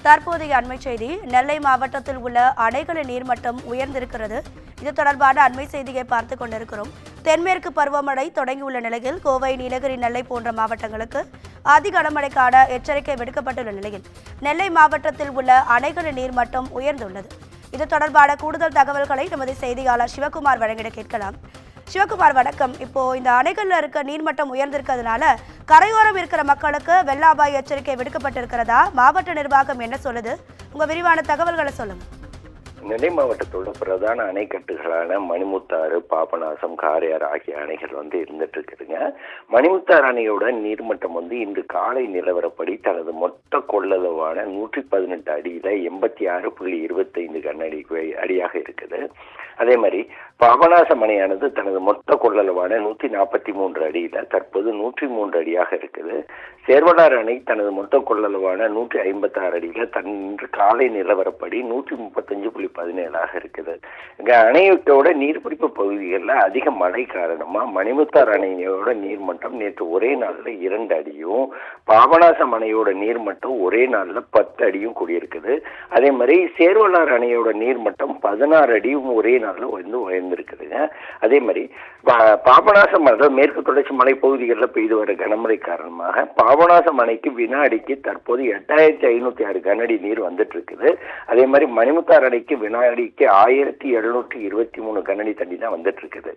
தற்போதைய அண்மை செய்தி. நெல்லை மாவட்டத்தில் உள்ள அணைகளின் நீர்மட்டம் உயர்ந்திருக்கிறது. இது தொடர்பான அண்மை செய்தியை பார்த்துக் கொண்டிருக்கிறோம். தென்மேற்கு பருவமழை தொடங்கியுள்ள நிலையில் கோவை, நீலகிரி, நெல்லை போன்ற மாவட்டங்களுக்கு அதிக கனமழைக்கான எச்சரிக்கை விடுக்கப்பட்டுள்ள நிலையில் நெல்லை மாவட்டத்தில் உள்ள அணைகளின் நீர்மட்டம் உயர்ந்துள்ளது. இது தொடர்பான கூடுதல் தகவல்களை நமது செய்தியாளர் சிவகுமார் வழங்கிட கேட்கலாம். சிவகுமார், வணக்கம். இப்போ இந்த அணைகள்ல இருக்க நீர்மட்டம் உயர்ந்திருக்கிறதுனால கரையோரம் இருக்கிற மக்களுக்கு வெள்ள அபாய எச்சரிக்கை விடுக்கப்பட்டிருக்கிறதா? மாவட்ட நிர்வாகம் என்ன சொல்லுது? உங்க விரிவான தகவல்களை சொல்லுங்க. நெல்லை மாவட்டத்தோட பிரதான அணைக்கட்டுகளான மணிமுத்தாறு, பாபநாசம், காரையாறு ஆகிய அணைகள் இருந்துட்டு இருக்குதுங்க. மணிமுத்தாறு அணையோட நீர்மட்டம் இன்று காலை நிலவரப்படி தனது மொத்த கொள்ளளவான 118 அடியில 86.25 கனஅடி அடியாக இருக்குது. அதே மாதிரி பாபநாசம் அணையானது தனது மொத்த கொள்ளளவான 143 அடியில தற்போது 103 அடியாக இருக்குது. சேர்வலாறு அணை தனது மொத்த கொள்ளளவான 156 அடியில இன்று காலை நிலவரப்படி 135.17 இருக்குது. இங்க அணையோட நீர்பிடிப்பு பகுதிகளில் அதிக மழை காரணமா மணிமுத்தாறு அணையோட நீர்மட்டம் நேற்று ஒரே நாள்ல 2 அடியும், பாபநாசம் அணையோட நீர்மட்டம் ஒரே நாள்ல 10 அடியும் கூடியிருக்குது. அதே மாதிரி சேர்வலாறு அணையோட நீர்மட்டம் 16 அடியும் ஒரே நாள்ல உயர்ந்திருக்குதுங்க. அதே மாதிரி பாபநாசம் மேற்கு தொடர்ச்சி மலை பகுதிகளில் பெய்து வர கனமழை காரணமாக பாபநாசம் அணைக்கு வினாடிக்கு தற்போது 8506 கனஅடி நீர் வந்துட்டு இருக்குது. அதே மாதிரி மணிமுத்தாறு அணைக்கு வினாடிக்கு 1723 கனஅடி தண்ணி தான் வந்துட்டு இருக்குது.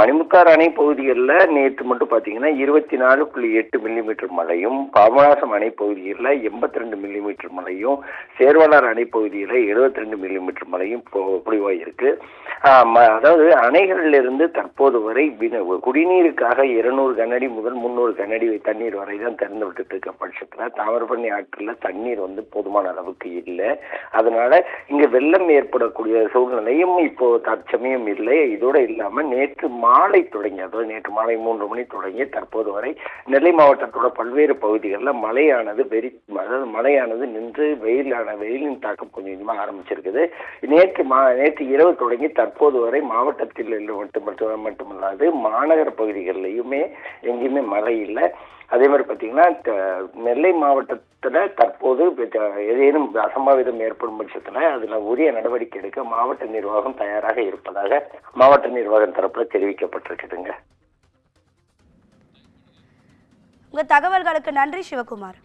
மணிமுத்தாறு அணை பகுதிகளில் நேற்று மட்டும் பார்த்தீங்கன்னா 24.8 மில்லிமீட்டர் மழையும், பாபநாசம் அணை பகுதிகளில் 82 மில்லிமீட்டர் மழையும், சேர்வலாறு அணை பகுதியில் 72 மில்லிமீட்டர் மழையும் பொழிவாயிருக்கு. அதாவது அணைகளிலிருந்து தற்போது வரை குடிநீருக்காக 200 கனஅடி முதல் 300 கனஅடி தண்ணீர் வரை தான் திறந்து விட்டுட்டு இருக்க பட்சத்தில் தாமிரபரணி ஆற்றில் தண்ணீர் போதுமான அளவுக்கு இல்லை. அதனால இங்க வெள்ளம் ஏற்படக்கூடிய சூழ்நிலையும் இப்போ தற்சமயம் இல்லை. இதோட இல்லாம நேற்று மாலை தொடங்கி, அதாவது நேற்று மாலை 3 மணி தொடங்கி தற்போது வரை நெல்லை மாவட்டத்தோட பல்வேறு பகுதிகளில் மழையானது நின்று வெயிலின் தாக்கம் கொஞ்சம் கொஞ்சமா ஆரம்பிச்சிருக்குது. நேற்று இரவு தொடங்கி தற்போது வரை மாவட்டத்தில் மட்டுமல்லாது மாநகர பகுதிகளிலையுமே எங்கேயுமே மழை இல்லை. அதே மாதிரி பார்த்தீங்கன்னா நெல்லை மாவட்டத்தில் தற்போது ஏதேனும் அசம்பாவிதம் ஏற்படும் பட்சத்தில் அதில் உரிய நடவடிக்கை எடுக்க மாவட்ட நிர்வாகம் தயாராக இருப்பதாக மாவட்ட நிர்வாகம் தரப்பில் தெரிவிக்கப்பட்டிருக்குதுங்க. உங்க தகவல்களுக்கு நன்றி சிவகுமார்.